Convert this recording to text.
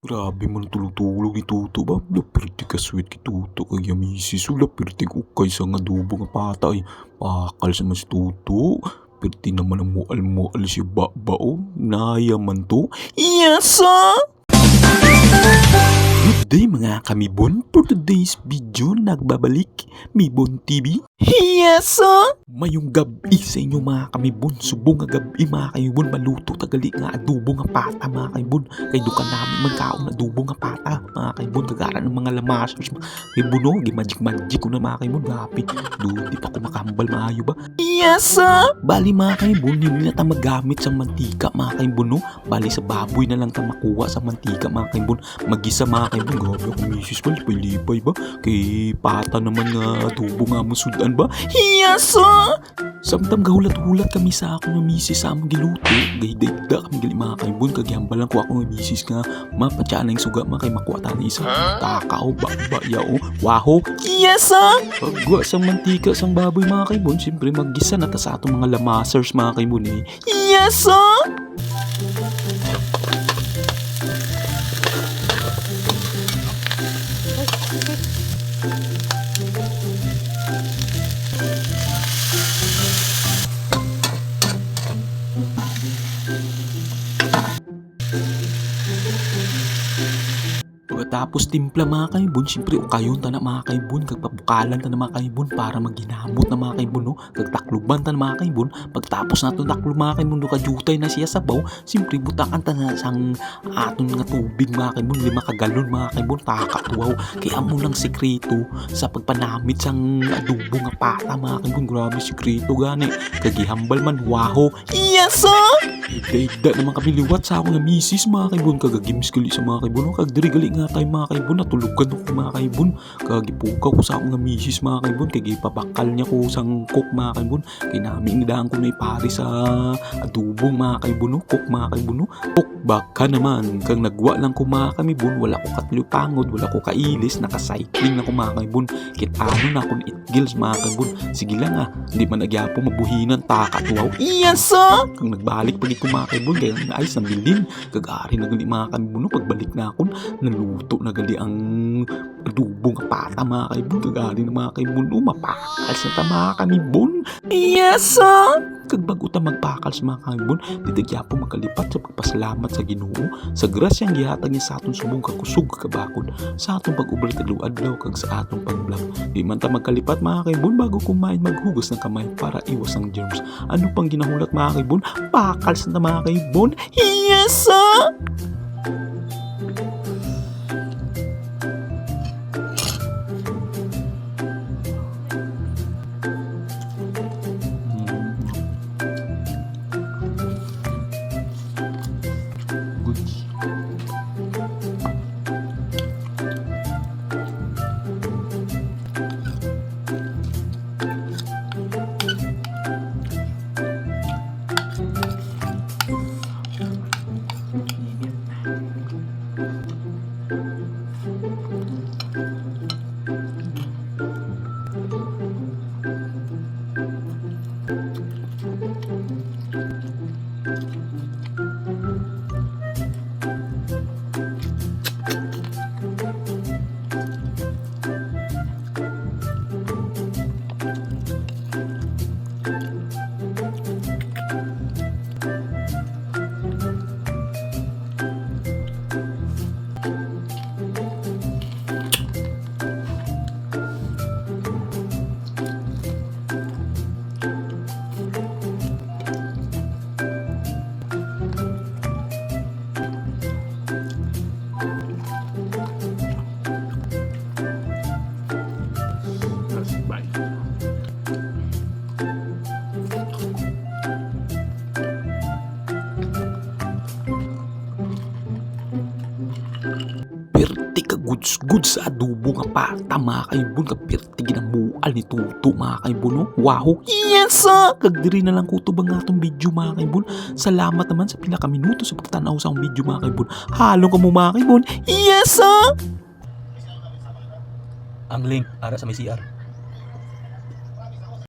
Grabe man tulog-tulog ni Tuto ba? Lapirti ka sweet ki Tuto kay misis o lapirti ukay sa nga adobo nga patay. Pakal sa mas Tuto. Pirti naman ang mual-mual si Baba Naya man to. Yasa! Good day mga kamibon. For today's video, nagbabalik Mibon TV. Yasa! Mayong gabi sa inyo mga kamibon. Subong nga gabi mga kamibon. Maluto tagali nga adobo nga pata mga kamibon. Kay dukan namin magkaon adobo nga pata mga kamibon. Kagara ng mga lamasers mga kamibon no. Magic ko na mga kamibon. Gapi. Di pa ko makambal maayo ba? Yasa! Bali mga kamibon. Hindi na ta magamit sa mantika mga kamibon no. Bali sa baboy na lang ta makuha sa mantika mga kamibon. Magisa mga kamibon. Grabe ako misis ba? Lipay ba? Kay pata naman nga adobo nga musudan ba? Yasa! Samtang gahulat-hulat kami sa ako ng misis sa among giluto. Gahidagda kami gali mga kaibon. Kagihambal lang ko ako ng misis nga mapatsyan na yung suga mga kay makuha tayo isa. Takao ba yao. Waho. Yasa! Pagwa sa mantika sang baboy mga kaibon. Siyempre maggisa na ta sa atong mga lamasers mga kaibon eh. Yasa! Pagkatapos timpla mga kaibon, siyempre ukayon ta na mga kaibon, kagpabukalan ta na mga kaibon para maginamot na mga kaibon no, kagtakluban ta na mga kaibon. Pagtapos nato taklo mga kaibon do kajutay na siya sabaw, siyempre butakan ta na sang aton nga tubig mga kaibon, 5 kagalon mga kaibon, takatuwaw. Kaya amo lang sekreto sa pagpanamit sang adobo nga pata mga kaibon, grabe sekreto gani. Kagihambal man waho. Yasa! Ida naman kami liwat sa akong nga misis mga kaibon, kagagims gali sa mga kaibon, kagdiri gali nga tayo mga kaibon, natulugan ako mga kaibon. Kagipukaw ko sa akong nga misis mga kaibon, kay gipabakal niya ko sang cook mga kaibon. Kay namin nidaan ko na ipari sa adobo mga kaibon, cook mga kaibon. Cook baka naman, kang nagwa lang ko mga kaibon, wala ko katlupangod, wala ko kailis, nakacycling na ko mga kaibon. Kitano na akong itgils mga kaibon. Sige lang hindi man nagyapo mabuhinan, takatuwaw. Iyasa! Kang nagbalik pagit ko mga kaibon, kaya naayos ng bilin. Kagari na gali mga kaibon, pagbalik na ako, naluto na gali ang adobo nga pata mga kaibon. Kagari na mga kaibon, mapakal sa ta mga kaibon. Yasa! Kagbago ta magpakal sa mga kaibon, ditigya po magkalipat sa pagpasalamat sa Ginoo sa grasyang gihatag niya sa aton subong kakusog kabakod, sa atong pag-ubra adlaw kag sa atong pag-vlog. Di man ta magkalipat mga kaibon, bago kumain maghugas ng kamay para iwas ang germs. Ano pang ginahulat mga kaibon? Pakal sa ta mga kaibon. Yasa! Perti ka goods sa adobo nga pata mga kaibon, kapirti ginamual ni Tuto mga kaibon no? Wow! Yasa! Kagdiri na lang ko ito bang atong video mga kaibon. Salamat naman sa pila ka minuto sa pagtanaw sa akong video mga kaibon. Halong ka mo mga kaibon. Yasa! Ang link ara sa may CR.